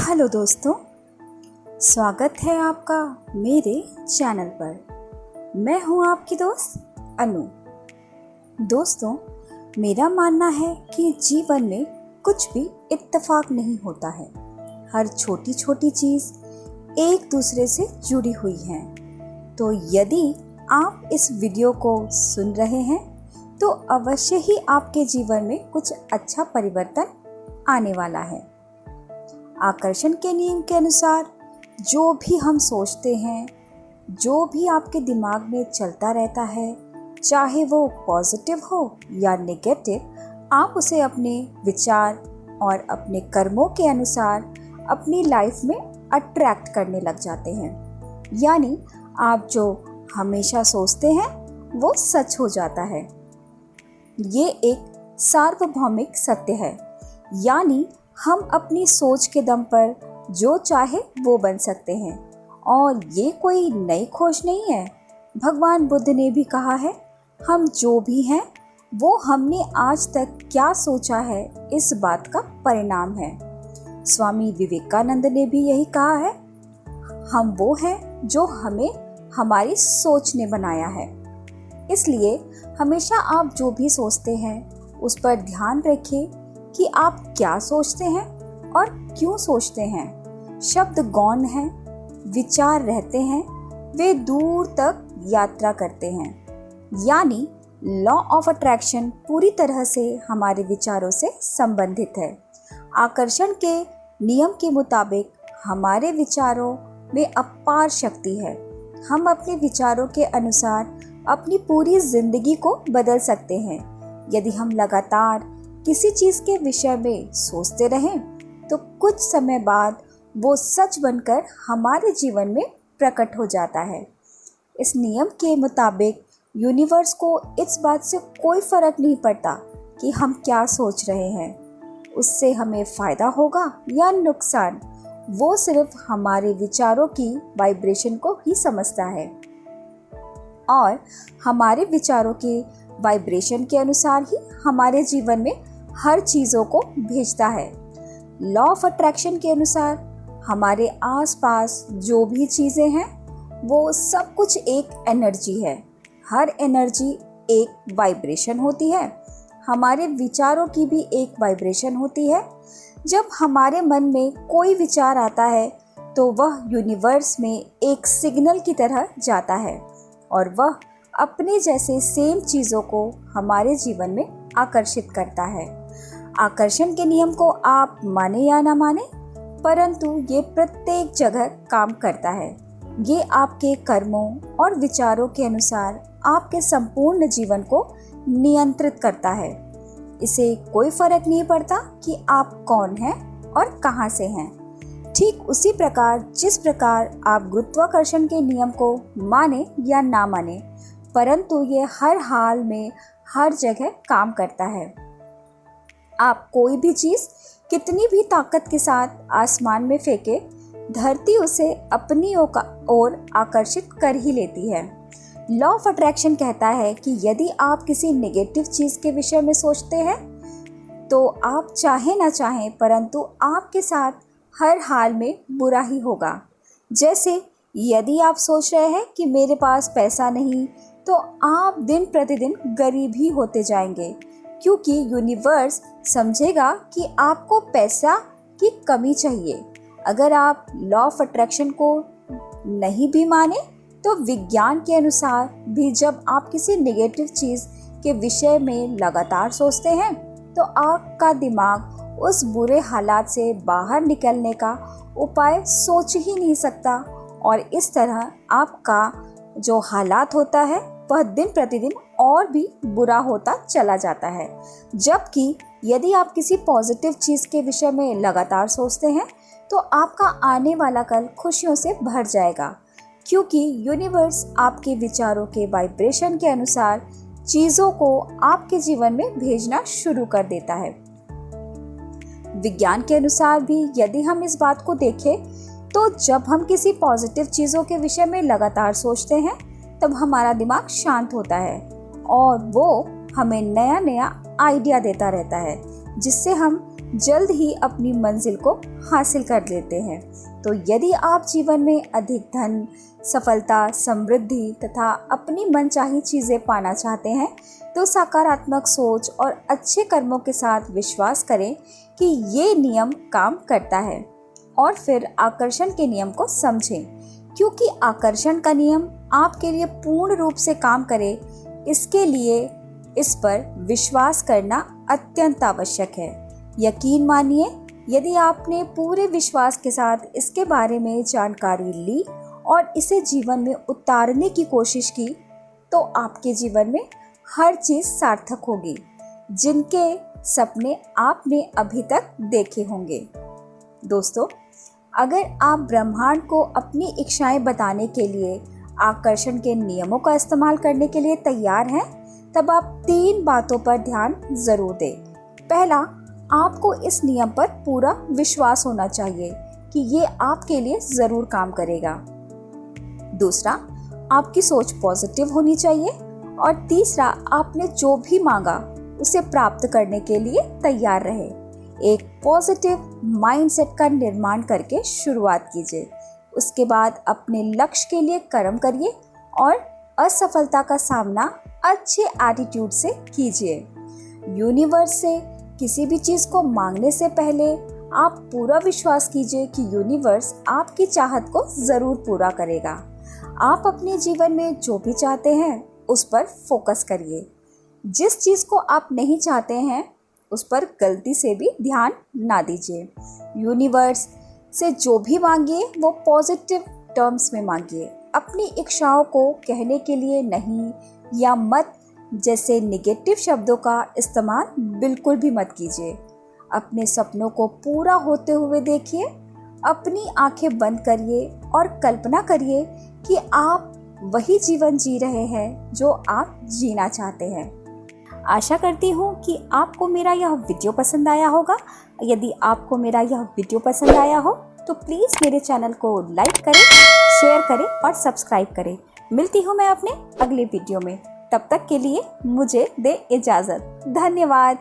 Hello दोस्तों, स्वागत है आपका मेरे चैनल पर। मैं हूं आपकी दोस्त अनु। दोस्तों, मेरा मानना है कि जीवन में कुछ भी इत्तेफाक नहीं होता है। हर छोटी छोटी चीज़ एक दूसरे से जुड़ी हुई है। तो यदि आप इस वीडियो को सुन रहे हैं तो अवश्य ही आपके जीवन में कुछ अच्छा परिवर्तन आने वाला है। आकर्षण के नियम के अनुसार जो भी हम सोचते हैं, जो भी आपके दिमाग में चलता रहता है, चाहे वो पॉजिटिव हो या नेगेटिव, आप उसे अपने विचार और अपने कर्मों के अनुसार अपनी लाइफ में अट्रैक्ट करने लग जाते हैं। यानी आप जो हमेशा सोचते हैं वो सच हो जाता है। ये एक सार्वभौमिक सत्य है, यानी हम अपनी सोच के दम पर जो चाहे वो बन सकते हैं। और ये कोई नई खोज नहीं है। भगवान बुद्ध ने भी कहा है, हम जो भी हैं वो हमने आज तक क्या सोचा है इस बात का परिणाम है। स्वामी विवेकानंद ने भी यही कहा है, हम वो हैं जो हमें हमारी सोच ने बनाया है। इसलिए हमेशा आप जो भी सोचते हैं उस पर ध्यान रखें कि आप क्या सोचते हैं और क्यों सोचते हैं। शब्द गौण हैं, विचार रहते हैं, वे दूर तक यात्रा करते हैं। यानी लॉ ऑफ अट्रैक्शन पूरी तरह से हमारे विचारों से संबंधित है। आकर्षण के नियम के मुताबिक हमारे विचारों में अपार शक्ति है। हम अपने विचारों के अनुसार अपनी पूरी जिंदगी को बदल सकते हैं। यदि हम लगातार किसी चीज़ के विषय में सोचते रहें तो कुछ समय बाद वो सच बनकर हमारे जीवन में प्रकट हो जाता है। इस नियम के मुताबिक यूनिवर्स को इस बात से कोई फर्क नहीं पड़ता कि हम क्या सोच रहे हैं, उससे हमें फ़ायदा होगा या नुकसान। वो सिर्फ हमारे विचारों की वाइब्रेशन को ही समझता है और हमारे विचारों के वाइब्रेशन के अनुसार ही हमारे जीवन में हर चीज़ों को भेजता है। लॉ ऑफ अट्रैक्शन के अनुसार हमारे आसपास जो भी चीज़ें हैं वो सब कुछ एक एनर्जी है। हर एनर्जी एक वाइब्रेशन होती है। हमारे विचारों की भी एक वाइब्रेशन होती है। जब हमारे मन में कोई विचार आता है तो वह यूनिवर्स में एक सिग्नल की तरह जाता है और वह अपने जैसे सेम चीज़ों को हमारे जीवन में आकर्षित करता है। आकर्षण के नियम को आप माने या ना माने, परंतु ये प्रत्येक जगह काम करता है। ये आपके कर्मों और विचारों के अनुसार आपके संपूर्ण जीवन को नियंत्रित करता है। इसे कोई फर्क नहीं पड़ता कि आप कौन हैं और कहाँ से हैं। ठीक उसी प्रकार जिस प्रकार आप गुरुत्वाकर्षण के नियम को माने या ना माने, परंतु ये हर हाल में हर जगह काम करता है। आप कोई भी चीज़ कितनी भी ताकत के साथ आसमान में फेंके, धरती उसे अपनी ओर आकर्षित कर ही लेती है। लॉ ऑफ अट्रैक्शन कहता है कि यदि आप किसी नेगेटिव चीज़ के विषय में सोचते हैं तो आप चाहे ना चाहें परंतु आपके साथ हर हाल में बुरा ही होगा। जैसे यदि आप सोच रहे हैं कि मेरे पास पैसा नहीं, तो आप दिन प्रतिदिन गरीब ही होते जाएंगे, क्योंकि यूनिवर्स समझेगा कि आपको पैसा की कमी चाहिए। अगर आप लॉ ऑफ अट्रैक्शन को नहीं भी माने तो विज्ञान के अनुसार भी जब आप किसी नेगेटिव चीज़ के विषय में लगातार सोचते हैं तो आपका दिमाग उस बुरे हालात से बाहर निकलने का उपाय सोच ही नहीं सकता और इस तरह आपका जो हालात होता है वह दिन प्रतिदिन और भी बुरा होता चला जाता है। जबकि यदि आप किसी पॉजिटिव चीज़ के विषय में लगातार सोचते हैं तो आपका आने वाला कल खुशियों से भर जाएगा, क्योंकि यूनिवर्स आपके विचारों के वाइब्रेशन के अनुसार चीज़ों को आपके जीवन में भेजना शुरू कर देता है। विज्ञान के अनुसार भी यदि हम इस बात को देखें तो जब हम किसी पॉजिटिव चीज़ों के विषय में लगातार सोचते हैं तब हमारा दिमाग शांत होता है और वो हमें नया नया आइडिया देता रहता है, जिससे हम जल्द ही अपनी मंजिल को हासिल कर लेते हैं। तो यदि आप जीवन में अधिक धन, सफलता, समृद्धि तथा अपनी मनचाही चीज़ें पाना चाहते हैं तो सकारात्मक सोच और अच्छे कर्मों के साथ विश्वास करें कि ये नियम काम करता है और फिर आकर्षण के नियम को समझें, क्योंकि आकर्षण का नियम आपके लिए पूर्ण रूप से काम करे इसके लिए इस पर विश्वास करना अत्यंत आवश्यक है। यकीन मानिए, यदि आपने पूरे विश्वास के साथ इसके बारे में जानकारी ली और इसे जीवन में उतारने की कोशिश की तो आपके जीवन में हर चीज़ सार्थक होगी जिनके सपने आपने अभी तक देखे होंगे। दोस्तों, अगर आप ब्रह्मांड को अपनी इच्छाएं बताने के लिए आकर्षण के नियमों का इस्तेमाल करने के लिए तैयार हैं, तब आप 3 बातों पर ध्यान जरूर दें। पहला, आपको इस नियम पर पूरा विश्वास होना चाहिए कि ये आपके लिए ज़रूर काम करेगा। दूसरा, आपकी सोच पॉजिटिव होनी चाहिए। और तीसरा, आपने जो भी मांगा उसे प्राप्त करने के लिए तैयार रहे। एक पॉजिटिव माइंडसेट का निर्माण करके शुरुआत कीजिए। उसके बाद अपने लक्ष्य के लिए कर्म करिए और असफलता का सामना अच्छे एटीट्यूड से कीजिए। यूनिवर्स से किसी भी चीज़ को मांगने से पहले आप पूरा विश्वास कीजिए कि यूनिवर्स आपकी चाहत को ज़रूर पूरा करेगा। आप अपने जीवन में जो भी चाहते हैं उस पर फोकस करिए। जिस चीज़ को आप नहीं चाहते हैं उस पर गलती से भी ध्यान ना दीजिए। यूनिवर्स से जो भी मांगिए वो पॉजिटिव टर्म्स में मांगिए। अपनी इच्छाओं को कहने के लिए नहीं या मत जैसे नेगेटिव शब्दों का इस्तेमाल बिल्कुल भी मत कीजिए। अपने सपनों को पूरा होते हुए देखिए। अपनी आंखें बंद करिए और कल्पना करिए कि आप वही जीवन जी रहे हैं जो आप जीना चाहते हैं। आशा करती हूँ कि आपको मेरा यह वीडियो पसंद आया होगा। यदि आपको मेरा यह वीडियो पसंद आया हो तो प्लीज़ मेरे चैनल को लाइक करें, शेयर करें और सब्सक्राइब करें। मिलती हूँ मैं अपने अगले वीडियो में। तब तक के लिए मुझे दे इजाज़त। धन्यवाद।